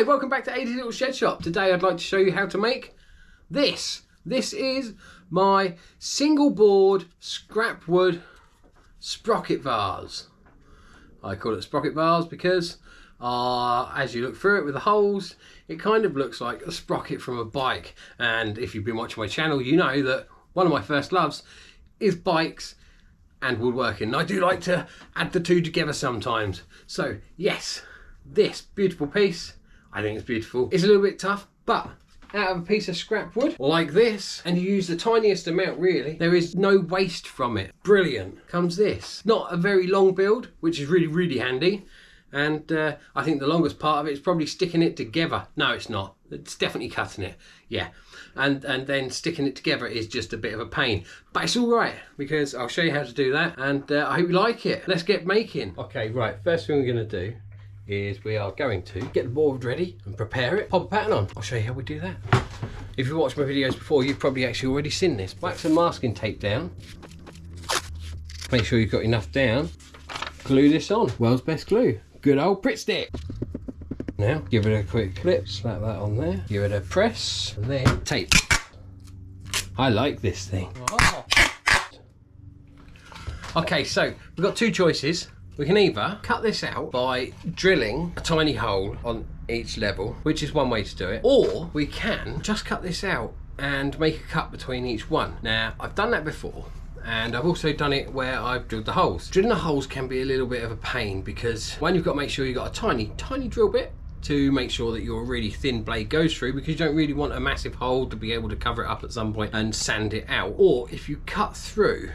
welcome back to Adie's Little Shed Shop. Today I'd like to show you how to make this. This is my single board scrap wood sprocket vase. I call it sprocket vase because as you look through it with the holes, it kind of looks like a sprocket from a bike. And if you've been watching my channel, you know that one of my first loves is bikes and woodworking. I do like to add the two together sometimes. So yes, this beautiful piece, I think it's beautiful. It's a little bit tough, but out of a piece of scrap wood like this, and you use the tiniest amount really, there is no waste from it. Brilliant. Comes this. Not a very long build, which is really handy. And I think the longest part of it is probably sticking it together. No, it's not. It's definitely cutting it. Yeah. And then sticking it together is just a bit of a pain. But it's all right, because I'll show you how to do that. And I hope you like it. Let's get making. Okay, right. First thing we're going to do is we are going to get the board ready and prepare it. Pop a pattern on. I'll show you how we do that. If you've watched my videos before, you've probably actually already seen this. Whack some masking tape down. Make sure you've got enough down. Glue this on. World's best glue. Good old Pritt stick. Now give it a quick clip, slap that on there, give it a press, and then tape. I like this thing. Oh. Okay, so we've got two choices. We can either cut this out by drilling a tiny hole on each level, which is one way to do it, or we can just cut this out and make a cut between each one. Now, I've done that before, and I've also done it where I've drilled the holes. Drilling the holes can be a little bit of a pain because one, you've got to make sure you've got a tiny drill bit to make sure that your really thin blade goes through, because you don't really want a massive hole to be able to cover it up at some point and sand it out. Or if you cut through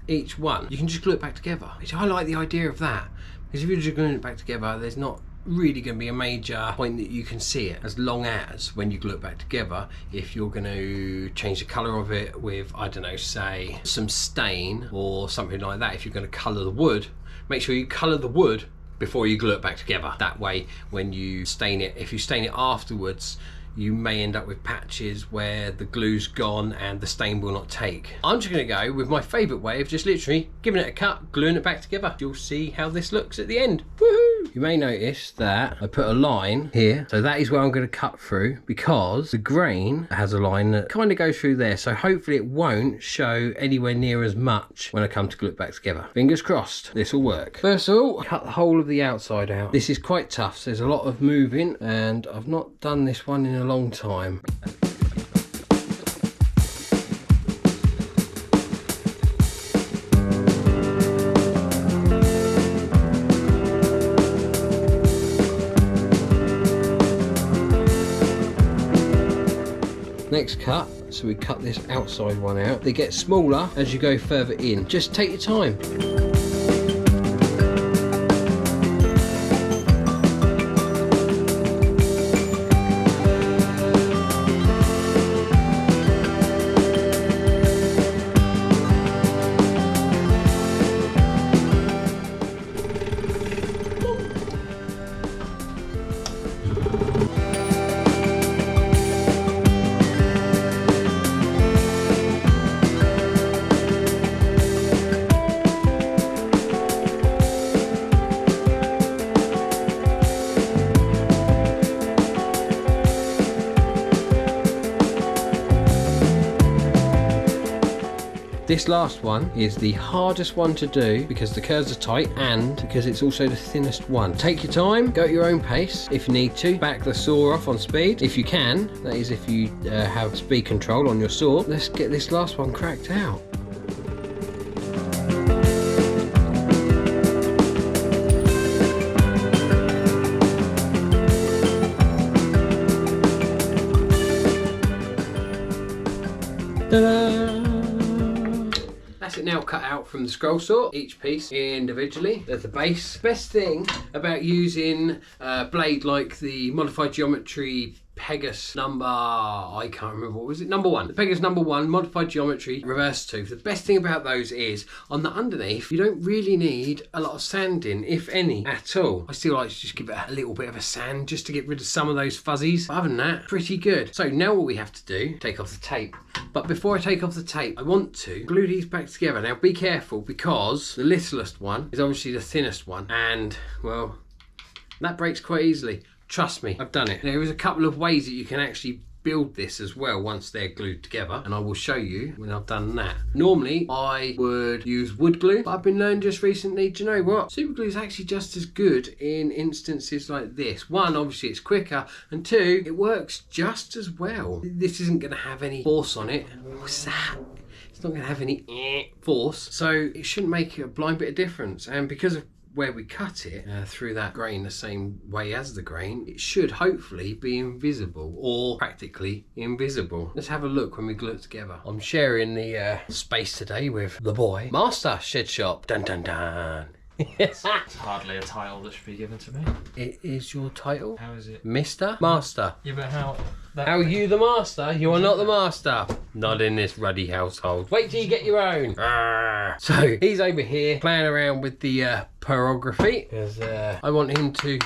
each one, you can just glue it back together, which I like the idea of that, because if you're just gluing it back together, there's not really going to be a major point that you can see it, as long as when you glue it back together, if you're going to change the colour of it with, I don't know, say some stain or something like that, if you're going to colour the wood, make sure you colour the wood before you glue it back together. That way when you stain it, if you stain it afterwards, you may end up with patches where the glue's gone and the stain will not take. I'm just going to go with my favourite way of just literally giving it a cut, gluing it back together. You'll see how this looks at the end. Woohoo! You may notice that I put a line here, so that is where I'm going to cut through, because the grain has a line that kind of goes through there, so hopefully it won't show anywhere near as much when I come to glue it back together. Fingers crossed this will work. First of all, cut the whole of the outside out. This is quite tough, so there's a lot of moving, and I've not done this one in a long time. Next cut, so we cut this outside one out. They get smaller as you go further in. Just take your time. This last one is the hardest one to do because the curves are tight and because it's also the thinnest one. Take your time, go at your own pace. If you need to, back the saw off on speed. If you can, that is if you have speed control on your saw. Let's get this last one cracked out. Ta-da! That's it now cut out from the scroll saw, each piece individually. There's the base. Best thing about using a blade like the Modified Geometry Pegasus number, I can't remember, what was it? Number one. The Pegasus number one Modified Geometry reverse tooth. The best thing about those is on the underneath, you don't really need a lot of sanding, if any, at all. I still like to just give it a little bit of a sand just to get rid of some of those fuzzies. But other than that, pretty good. So now what we have to do, take off the tape. But before I take off the tape, I want to glue these back together. Now be careful, because the littlest one is obviously the thinnest one, and well, that breaks quite easily. Trust me, I've done it. There is a couple of ways that you can actually build this as well once they're glued together, and I will show you when I've done that. Normally I would use wood glue, but I've been learning just recently, do you know what, super glue is actually just as good in instances like this. One, obviously it's quicker, and two, it works just as well. This isn't going to have any force on it. What's that? It's not going to have any force, so it shouldn't make a blind bit of difference. And because of where we cut it through that grain the same way as the grain, it should hopefully be invisible, or practically invisible. Let's have a look when we glue it together. I'm sharing the space today with the boy, Master Shedshop. Dun dun dun. Yes. It's hardly a title that should be given to me. It is your title. How is it? Mr. Master. Yeah, but how? How are you the master? You are not the master. Not in this ruddy household. Wait till you get your own. So he's over here playing around with the pyrography, because I want him to,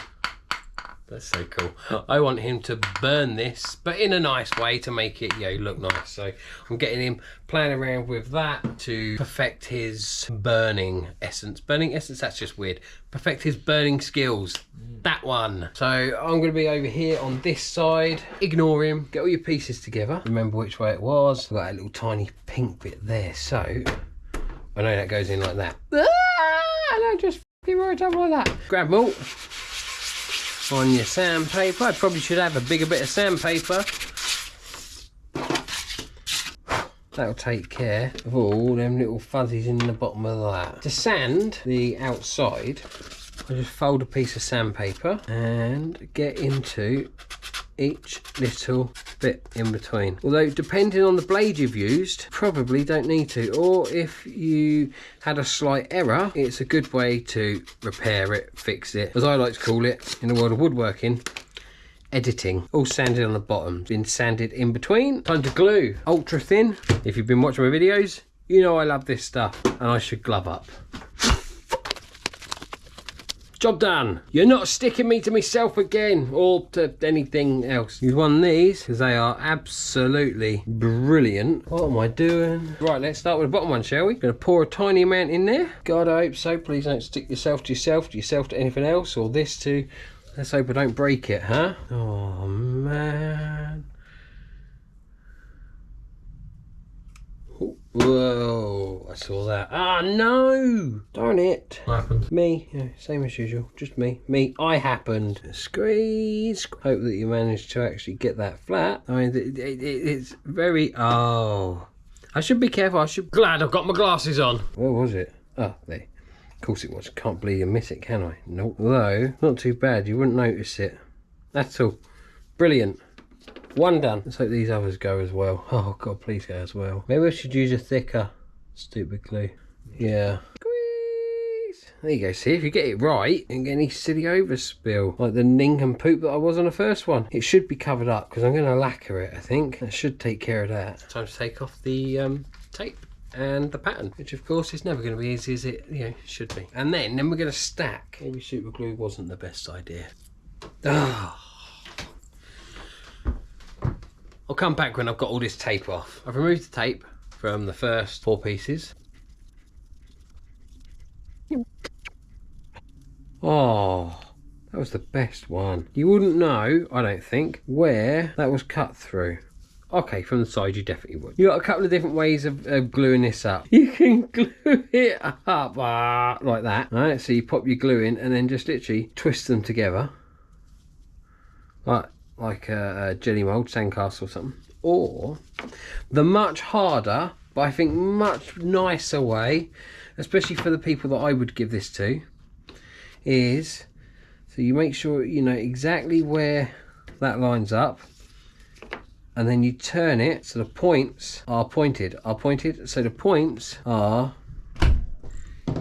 that's so cool, I want him to burn this, but in a nice way to make it, you know, look nice. So I'm getting him playing around with that to perfect his burning essence. Burning essence, that's just weird. Perfect his burning skills. That one. So I'm going to be over here on this side. Ignore him. Get all your pieces together. Remember which way it was. I've got a little tiny pink bit there. So I know that goes in like that. And I just f***ing right up like that. Grab them all on your sandpaper. I probably should have a bigger bit of sandpaper. That'll take care of all them little fuzzies in the bottom of that. To sand the outside, I just fold a piece of sandpaper and get into each little bit in between. Although depending on the blade you've used, probably don't need to. Or if you had a slight error, it's a good way to repair it, fix it. As I like to call it in the world of woodworking, editing. All sanded on the bottom, been sanded in between. Time to glue. Ultra thin. If you've been watching my videos, you know I love this stuff and I should glove up. Job done. You're not sticking me to myself again, or to anything else. You've won these because they are absolutely brilliant. What am I doing? Right, let's start with the bottom one, shall we? Gonna pour a tiny amount in there. God, I hope so. Please don't stick yourself to yourself, to anything else, or this to. Let's hope I don't break it, huh? Oh man. Whoa, I saw that. Ah, no! Darn it. What happened? Me, yeah, same as usual, just me. I happened. Squeeze. Hope that you managed to actually get that flat. I mean, it's very, oh. I should be careful, glad I've got my glasses on. Where was it? Oh, there. Of course it was. Can't believe you miss it, can I? Nope. Although, not too bad, you wouldn't notice it. That's all. Brilliant. One done. Let's hope these others go as well. Oh God, please go as well. Maybe I should use a thicker stupid glue. Yeah. Squeeze. There you go. See, if you get it right, you don't get any silly overspill like the nincompoop that I was on the first one. It should be covered up because I'm going to lacquer it, I think. That should take care of that. Time to take off the tape and the pattern, which of course is never going to be easy as it should be. And then we're going to stack. Maybe super glue wasn't the best idea. Ah. I'll come back when I've got all this tape off. I've removed the tape from the first 4 pieces. Oh, that was the best one. You wouldn't know, I don't think, where that was cut through. Okay, from the side you definitely would. You've got a couple of different ways of gluing this up. You can glue it up like that. Alright, so you pop your glue in and then just literally twist them together. Like a jelly mould, sandcastle or something. Or the much harder, but I think much nicer way, especially for the people that I would give this to, is, so you make sure you know exactly where that lines up, and then you turn it so the points are pointed, so the points are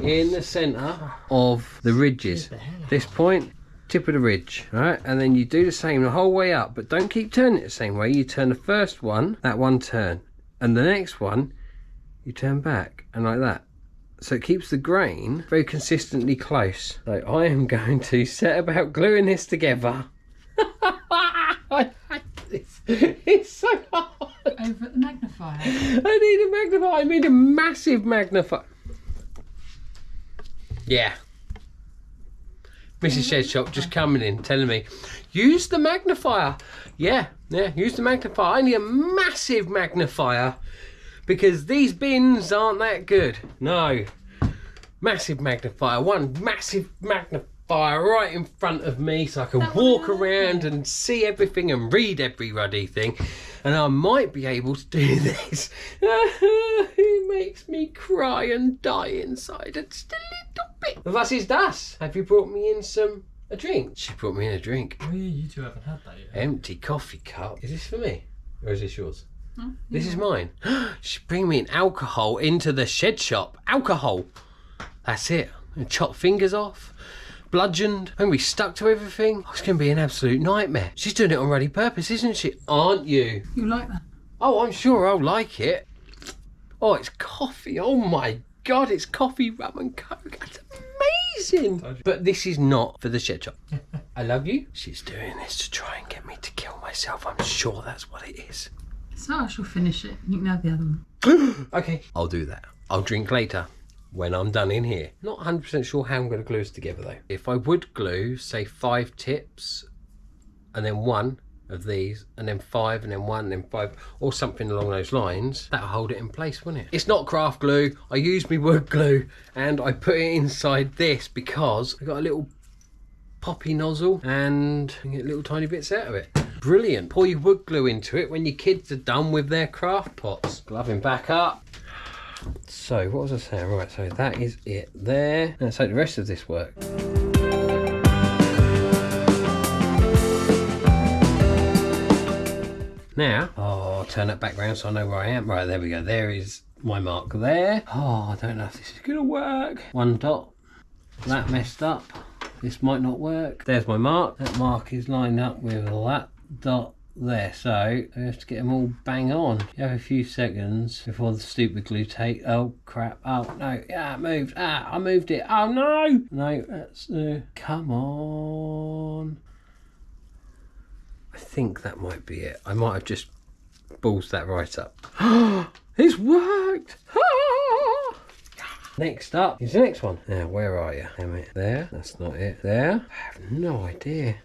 in the centre of the ridges. This point, tip of the ridge, right? And then you do the same the whole way up, but don't keep turning it the same way. You turn the first one, that one turn, and the next one you turn back, and like that. So it keeps the grain very consistently close. So I am going to set about gluing this together. I hate this. It's so hard. Over the magnifier. I need a magnifier. I need a massive magnifier. Yeah. Mrs. Shedshop just coming in, telling me, use the magnifier. Yeah, use the magnifier. I need a massive magnifier because these bins aren't that good. No, massive magnifier. One massive magnifier right in front of me so I can walk around and see everything and read every ruddy thing. And I might be able to do this. It makes me cry and die inside just a little bit. Was is das? Have you brought me in a drink? She brought me in a drink. Oh yeah, you two haven't had that yet. Empty coffee cup. Is this for me? Or is this yours? This is mine. She bring me in alcohol into the Shedshop. Alcohol. That's it. And chop fingers off. Bludgeoned. I'm going to be stuck to everything. Oh, it's going to be an absolute nightmare. She's doing it on ready purpose, isn't she? Aren't you? You like that? Oh, I'm sure I'll like it. Oh, it's coffee. Oh my God, it's coffee, rum and coke. That's amazing. But this is not for the Shedshop. I love you. She's doing this to try and get me to kill myself. I'm sure that's what it is. So I shall finish it. You can have the other one. Okay, I'll do that. I'll drink later. When I'm done in here. Not 100% sure how I'm going to glue this together though. If I would glue, say 5 tips, and then 1 of these, and then 5, and then 1, and then 5, or something along those lines, that'll hold it in place, wouldn't it? It's not craft glue. I used my wood glue, and I put it inside this because I got a little poppy nozzle, and you get little tiny bits out of it. Brilliant. Pour your wood glue into it when your kids are done with their craft pots. Gloving back up. So what was I saying? Right, so that is it there. Let's hope the rest of this works. Now, I'll turn that back round so I know where I am. Right, there we go. There is my mark there. Oh, I don't know if this is going to work. 1 dot. That messed up. This might not work. There's my mark. That mark is lined up with that dot there, so I have to get them all bang on. You have a few seconds before the stupid glue tape. Oh crap! Oh no! Yeah, it moved. Ah, I moved it. Oh no! No, that's come on. I think that might be it. I might have just ballsed that right up. It's worked! Next up is the next one. Now, where are you? Damn it. There. That's not it. There. I have no idea.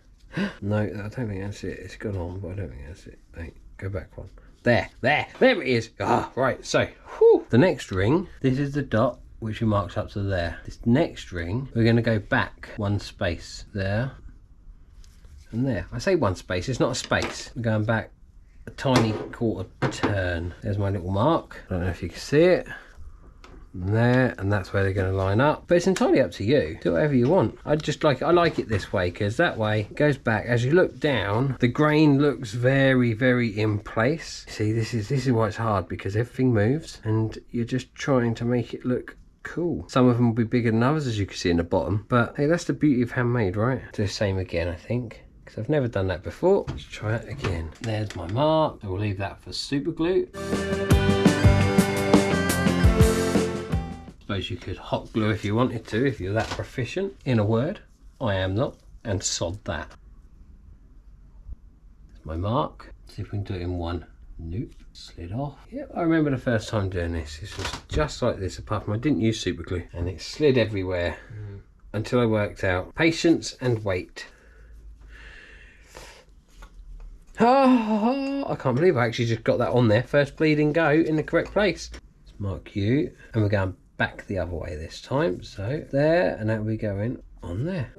No, I don't think that's it. It's gone on, but I don't think that's it. Wait, go back one. There it is. Ah, right, so, whew. The next ring, this is the dot, which we marked up to there. This next ring, we're gonna go back 1 space, there, and there. I say 1 space, it's not a space. We're going back a tiny quarter turn. There's my little mark. I don't know if you can see it. There, and that's where they're going to line up, but it's entirely up to you. Do whatever you want. I like it this way because that way it goes back. As you look down, the grain looks very, very in place. See, this is why it's hard, because everything moves and you're just trying to make it look cool. Some of them will be bigger than others, as you can see in the bottom, but hey, that's the beauty of handmade, right? Do the same again, I think, because I've never done that before. Let's try it again. There's my mark. So we'll leave that for super glue. Suppose you could hot glue if you wanted to, if you're that proficient. In a word, I am not, and sod that. That's my mark. See if we can do it in 1. Nope, slid off. Yep, I remember the first time doing this. This was just like this, apart from I didn't use super glue, and it slid everywhere until I worked out patience and wait. Oh, I can't believe I actually just got that on there. First bleeding go in the correct place. Let's mark you, and we're going back the other way this time. So there, and now we're going on there.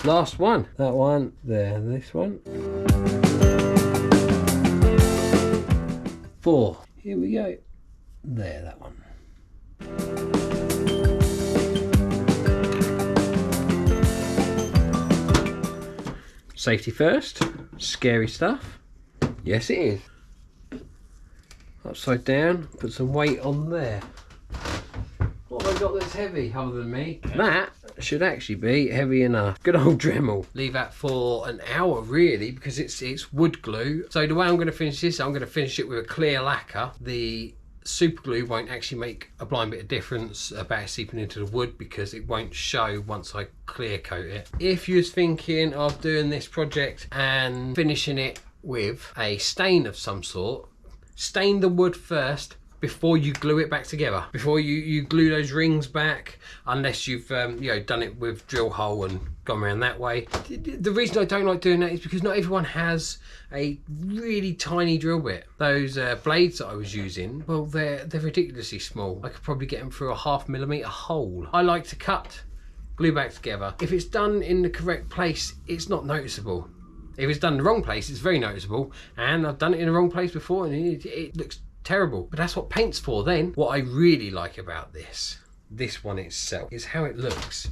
Last one. That one, there, this one. 4. Here we go. There, that one. Safety first. Scary stuff. Yes, it is. Upside down, put some weight on there. What have I got that's heavy other than me? That should actually be heavy enough. Good old Dremel. Leave that for an hour really, because it's wood glue. So the way I'm going to finish this, I'm going to finish it with a clear lacquer. The super glue won't actually make a blind bit of difference about seeping into the wood, because it won't show once I clear coat it. If you're thinking of doing this project and finishing it with a stain of some sort, stain the wood first before you glue it back together. Before you glue those rings back, unless you've you know, done it with drill hole and gone around that way. The reason I don't like doing that is because not everyone has a really tiny drill bit. Those blades that I was using, well, they're ridiculously small. I could probably get them through a 1/2 millimeter hole. I like to cut, glue back together. If it's done in the correct place, it's not noticeable. If it's done in the wrong place, it's very noticeable, and I've done it in the wrong place before and it looks terrible. But that's what paint's for then. What I really like about this one itself, is how it looks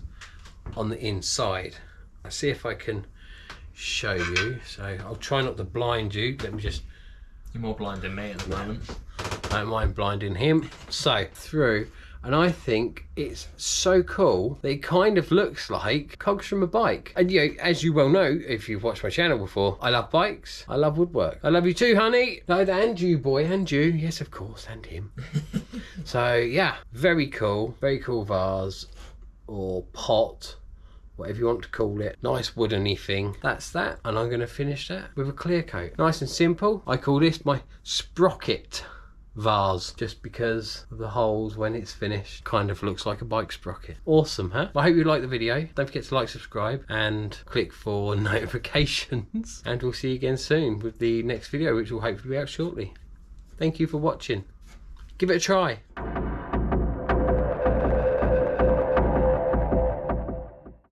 on the inside. I'll see if I can show you. So I'll try not to blind you. Let me just... You're more blind than me at the moment. I don't mind blinding him. So through, and I think it's so cool that it kind of looks like cogs from a bike. And you know, as you well know, if you've watched my channel before, I love bikes, I love woodwork. I love you too, honey. No, and you, boy, and you. Yes, of course, and him. So yeah, very cool vase or pot, whatever you want to call it. Nice woodeny thing. That's that, and I'm going to finish that with a clear coat. Nice and simple. I call this my Sprocket Vase, just because of the holes when it's finished. Kind of looks like a bike sprocket. Awesome, huh? I hope you liked the video. Don't forget to like, subscribe, and click for notifications. And we'll see you again soon with the next video, which will hopefully be out shortly. Thank you for watching. Give it a try.